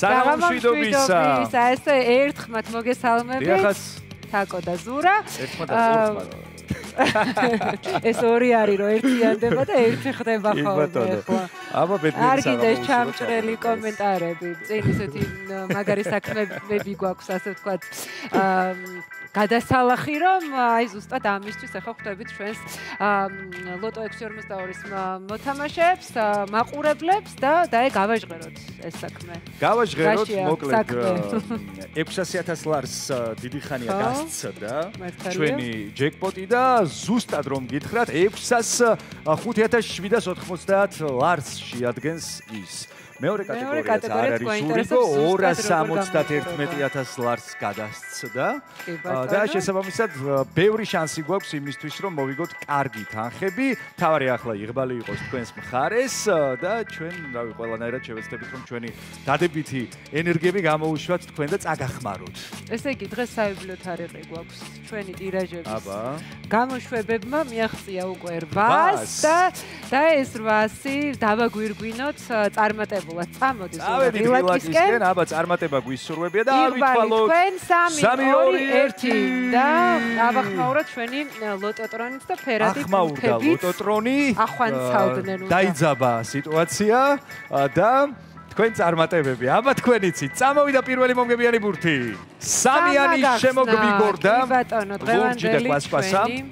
საღამომშვიდობისა. ეს ერთხმათ მოგესალმებით. თაკო და ზურა. ეს ორი არის რომ ერთიანდება და ერთი ხდება ხოლმე ხო. აბა ბედნიერი არ გინდეს ჩამჭრელი კომენტარები. წინ ისეთი მაგარი საქმეები გვაქვს ასე ვთქვათ. გადასალახი რომ აი ზუსტად ამისთვის ახლა ხვდებით ჩვენს ლოტო 642-ის მოთამაშეებს, მაყურებლებს და აი გავაჟღეროთ ეს საქმე. გავაჟღეროთ მოკლედ 600,000 ლარს დიდი ხანია გასცდა ჩვენი ჯეკპოტი და ზუსტად რომ გითხრათ 605,790 ლარს შეადგენს ის. მეორე კატეგორიაც არ არის სულიკო 271,000 ლარს გადასცდა და შესაბამისად ბევრი შანსი გვაქვს იმისთვის რომ მოვიგოთ კარგი თანხები. თავარი ახლა იღბალი იყოს თქვენს მხარეს და ჩვენ რავი ყველანაირად შევეცდებით რომ ჩვენი დადებითი ენერგიები გამოუშვათ თქვენ და წაგახმაროთ. ესე იგი დღეს საბიბლიოთარიღი გვაქვს ჩვენი ტირაჟების. აბა. გამოშვებებმა მიაღწია უკვე 800 და ეს 800 დავაგვირგვინოთ წარმატებულად. წამოდი ვილაკისკენ, აბა წარმატება გვისურვებია და ავითვალოთ 3-2-1 და ავახმაუროთ ჩვენი ლოტოტრონით და ფერადი ფუნქებით. ლოტოტრონი ახვანცავდნენ უნდა. დაიძაბა სიტუაცია და თქვენ წარმატებები. აბა თქვენ იცით, წამოვიდა პირველი მომგებიანი ბურთი. სამიანი შემოგვიგორდა. ბატონო, დღევანდელი ჩვენი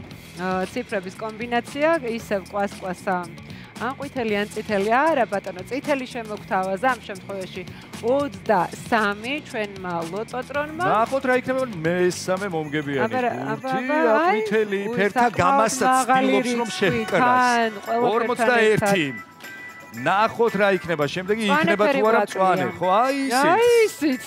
ციფრების კომბინაცია ისევ ყვასყვასა. ან ყვითელი ან წითელი არა ბატონო წითელი შემოგთავაზა ამ შემთხვევაში 23 ჩვენმა ლოტოტრონმა ნახოთ რა იქნება მესამე მომგებიანი ბურთი ყვითელი ფერთა გამასაც ცდილობს რომ შეჰკრას 41 ნახოთ რა იქნება შემდეგი იქნება თუ არა მწვანე ხო აი ისიც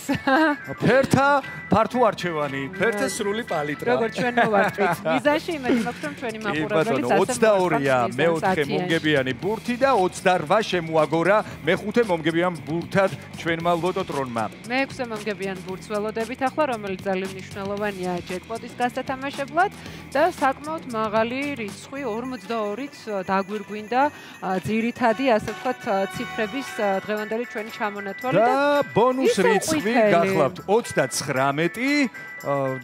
ფერთა ფართო არჩევანი ფერთა სრული პალიტრა როგორც ჩვენ მოვარტყით მიზანში იმედი მაქვს რომ ჩვენი მაყურებელიც ასე 22-ია მეოთხე მომგებიანი ბურთი და 28 შემოაგორა მეხუთე მომგებიან ბურთად ჩვენმა ლოტოტრონმა მეექვსე მომგებიან ბურთს ველოდებით ახლა რომელიც ძალიან მნიშვნელოვანია ჯეკპოტის გასათამაშებლად და საკმაოდ მაღალი რიცხვი 42-ით დაგვირგვინდა ძირითადი ასე ვთქვათ ციფრების დღევანდელი ჩვენი ჩამონათვალი და ბონუს რიცხვი გახლავთ 39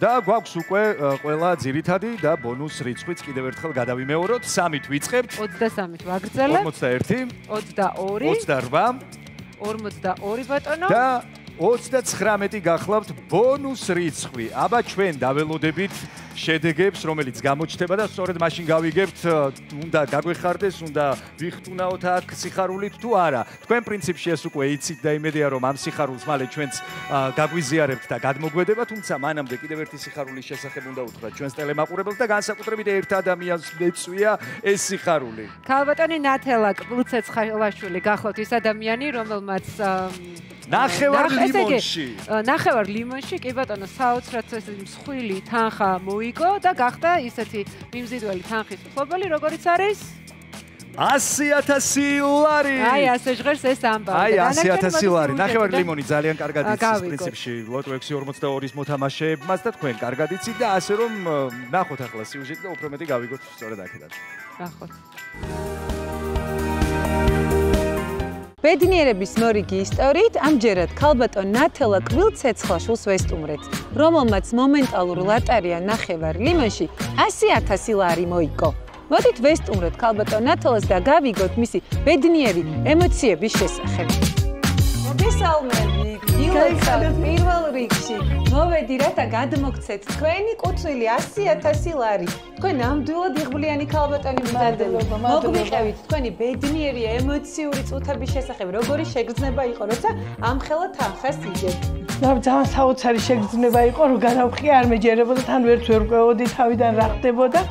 და გვაქვს უკვე ყველა ძირითადი და ბონუს რიცხვიც კიდევ ერთხელ გადავიმეოროთ 3-ით ვიწყებთ 23-ით ვაგრძელებთ 41 22 42 ბატონო და 39 გახლავთ ბონუს რიცხვი. აბა ჩვენ დაველოდებით შედეგებს, რომელიც გამოჩნდება და სწორედ მაშინ გავიგებთ, უნდა გაგვეხარდეს, უნდა ვიხტუნაოთ აქ სიხარულით თუ არა. თქვენ პრინციპში ეს უკვე იცით და იმედია რომ ამ სიხარულს მალე ჩვენც გაგვიზიარებთ და გადმოგვედება, თუმცა მანამდე კიდევ ერთი სიხარულის შესახებ უნდა უთხრათ ჩვენს ტელემაყურებელს და განსაკუთრებით ერთ ადამიანს მეწვია ეს სიხარული. ქალბატონი ნათელა კბილცეცხლაშვილი გახლავთ ის ადამიანი, რომელმაც ნახევარ ლიმონში კი ბატონო საოცრად მსხვილი თანხა მოიგო და გახდა ისეთი მიმზიდველი თანხის მფლობელი როგორიც არის 100,000 ლარი აი ასე ჟღერს ეს ამბავი აი 100,000 ლარი ნახევარ ლიმონი ძალიან კარგად იცის პრინციპში ლოტო 642-ის მოთამაშეებმაც და თქვენ კარგად იცით და ასე რომ ნახოთ ახლა სიუჟეტი და უფრო მეტი გავიგოთ სწორედ აქედან ნახოთ ბედნიერების მორიგი ისტორიით ამჯერად ქალბატონ ნათელა კბილცეცხლაშვილს ვესტუმრეთ, რომელმაც მომენტალურ ლატარია ნახევარ ლიმონში 100,000 ლარი მოიგო. მოდით ვესტუმროთ ქალბატონ ნათელას და გავიგოთ მისი ბედნიერი ემოციების შესახებ. მოგესალმები, გილოცავთ პირველ რიგში. მოვედი რათა გადმოგცეთ თქვენი კუთვნილი 100,000 ლარი. თქვენ ნამდვილად იღბლიანი ქალბატონი მზადდება. მოგვიყევით თქვენი ბედნიერი ემოციური წუთების შესახებ, როგორი შეგრძნება იყო, როცა ამხელა თანხას იგებთ. ძალიან საოცარი შეგრძნება იყო, რომ განავხია არ მეჯერებოდა, თან ვერც ვერ ყვეოდი თავიდან რა ხდებოდა.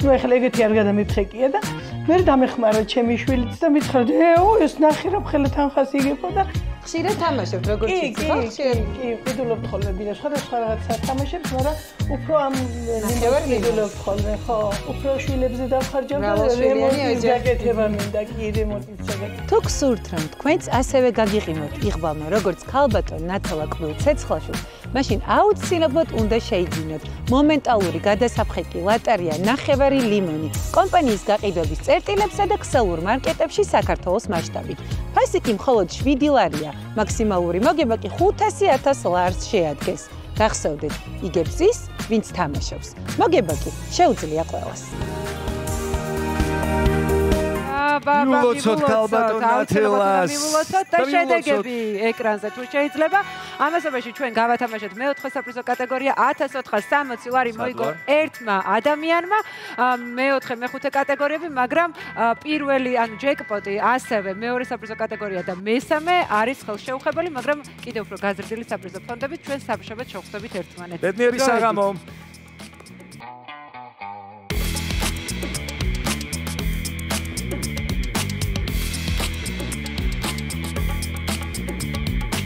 ნუ ეხლა ეგეთი არ გადამიფხეკია და მე დამეხმარა ჩემი შვილიც და მითხრა, ეს ნახე რომ ხელა თანხას იგებოდა. ხშირად თამაშობთ როგორც იცი ხო? კი, ვიდულობთ ხოლმე ბინა სხვადასხვა რაღაცას თამაშებს, მაგრამ უფრო ამ ვიდულობთ ხოლმე, ხო? უფრო შვილებზე დავხარჯავ და რემონტის გაკეთება მინდა, კი, რემონტის გაკეთება. თუ გსურთ რომ თქვენც ასევე გაგიყიმოთ იღბალმა როგორც ქალბატონ ნათელა კბილცეცხლაშვილს, მაშინ აუცილებლად უნდა შეიძინოთ მომენტალური გადასაფხეკი ლატარია ნახევარი ლიმონი კომპანიის გაყიდვების წერტილებსა და ქსელურ მარკეტებში საქართველოს მასშტაბით. ფასი კი მხოლოდ 7 ლარია. მაქსიმალური მოგება კი 500.000 ლარს შეადგენს. გახსოვდეთ, იგებს ის, ვინც თამაშობს. მოგება კი შეუძლია ყველას. მივულოცოთ ქალბატონ ნათელას და შედეგები ეკრანზე თუ შეიძლება. ამასობაში ჩვენ გავათამაშეთ მეოთხე საპრიზო კატეგორია 1460 ლარი მოიგო ერთმა ადამიანმა. მეოთხე მეხუთე კატეგორიები, მაგრამ პირველი ანუ ჯეკპოტი, ასევე მეორე საპრიზო კატეგორია და მესამე არის ხელშეუხებელი, მაგრამ კიდევ უფრო გაზრდილი საპრიზო ფონდებით ჩვენ სამშაბათ შევხვდებით ერთმანეთს. ბედნიერი საღამო.